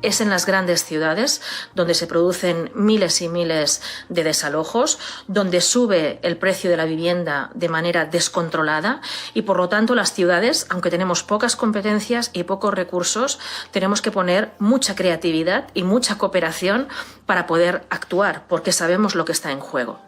es en las grandes ciudades, donde se producen miles y miles de desalojos, donde sube el precio de la vivienda de manera descontrolada y, por lo tanto, las ciudades, aunque tenemos pocas competencias y pocos recursos, tenemos que poner mucha creatividad y mucha cooperación para poder actuar, porque sabemos lo que está en juego.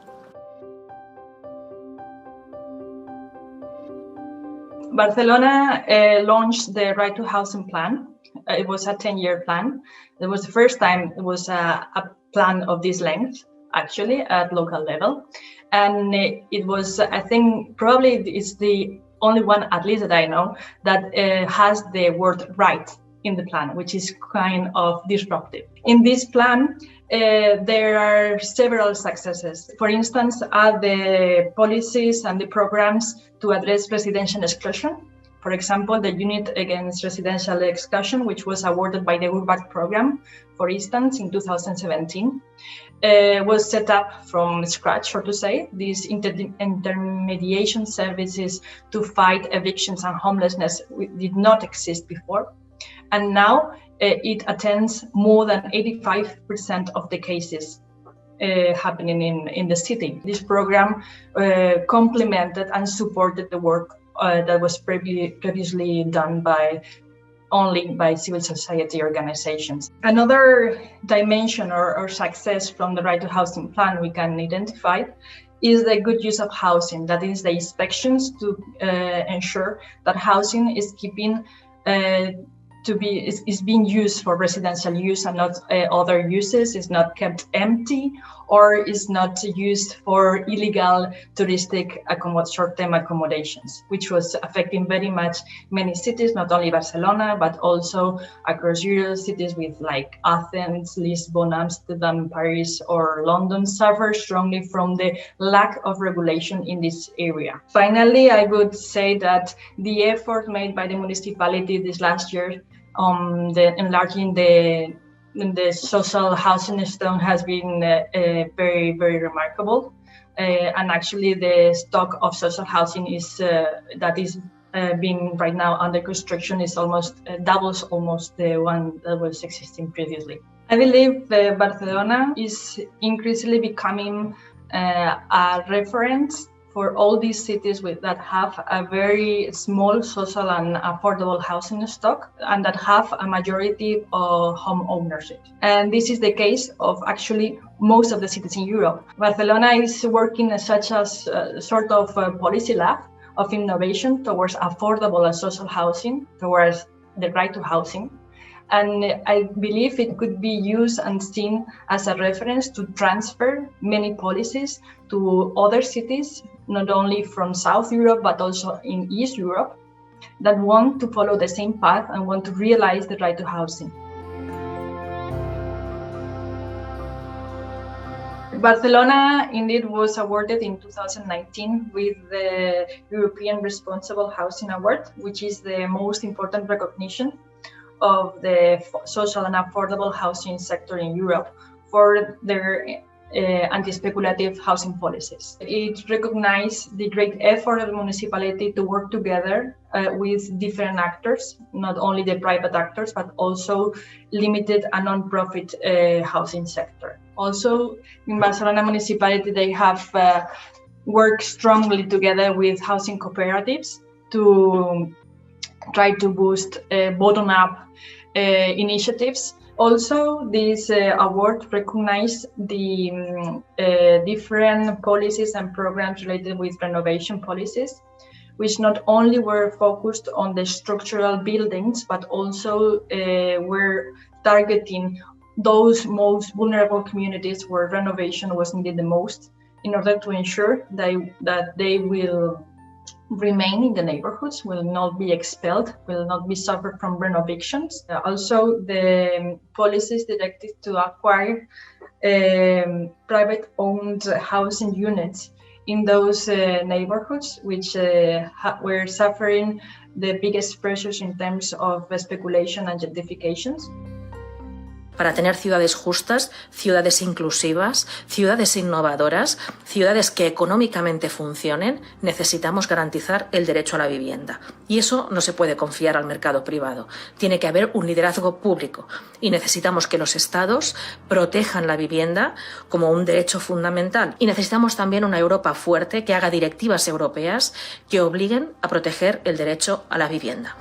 Barcelona launched the Right to Housing plan. It was a 10-year plan. It was the first time it was a plan of this length, actually, at local level. And it was, I think, probably it's the only one, at least that I know, that has the word right in the plan, which is kind of disruptive. In this plan, there are several successes. For instance, are the policies and the programs to address residential exclusion. For example, the Unit Against Residential Exclusion, which was awarded by the URBACT program, for instance, in 2017, was set up from scratch, so to say. These intermediation services to fight evictions and homelessness did not exist before. And now it attends more than 85% of the cases happening in the city. This program complemented and supported the work that was previously done only by civil society organizations. Another dimension or success from the Right to Housing plan we can identify is the good use of housing. That is the inspections to ensure that housing is is being used for residential use and not other uses, is not kept empty, or is not used for illegal touristic short-term accommodations, which was affecting very much many cities, not only Barcelona, but also across Europe. Cities with like Athens, Lisbon, Amsterdam, Paris, or London suffer strongly from the lack of regulation in this area. Finally, I would say that the effort made by the municipality this last year the enlarging the social housing stone has been very, very remarkable. And actually the stock of social housing is that is being right now under construction is almost doubles almost the one that was existing previously. I believe Barcelona is increasingly becoming a reference for all these cities that have a very small social and affordable housing stock and that have a majority of home ownership. And this is the case of actually most of the cities in Europe. Barcelona is working as such as a sort of a policy lab of innovation towards affordable and social housing, towards the right to housing. And I believe it could be used and seen as a reference to transfer many policies to other cities, not only from South Europe, but also in East Europe, that want to follow the same path and want to realize the right to housing. Barcelona indeed was awarded in 2019 with the European Responsible Housing Award, which is the most important recognition of the social and affordable housing sector in Europe for their anti-speculative housing policies. It recognized the great effort of the municipality to work together with different actors, not only the private actors, but also limited and non-profit housing sector. Also, in Barcelona municipality, they have worked strongly together with housing cooperatives to try to boost bottom-up initiatives. Also, this award recognized the different policies and programs related with renovation policies, which not only were focused on the structural buildings, but also were targeting those most vulnerable communities where renovation was needed the most, in order to ensure that they will remain in the neighborhoods, will not be expelled, will not be suffered from renovictions. Also, the policies directed to acquire private-owned housing units in those neighborhoods, which were suffering the biggest pressures in terms of speculation and gentrifications. Para tener ciudades justas, ciudades inclusivas, ciudades innovadoras, ciudades que económicamente funcionen, necesitamos garantizar el derecho a la vivienda. Y eso no se puede confiar al mercado privado. Tiene que haber un liderazgo público y necesitamos que los Estados protejan la vivienda como un derecho fundamental. Y necesitamos también una Europa fuerte que haga directivas europeas que obliguen a proteger el derecho a la vivienda.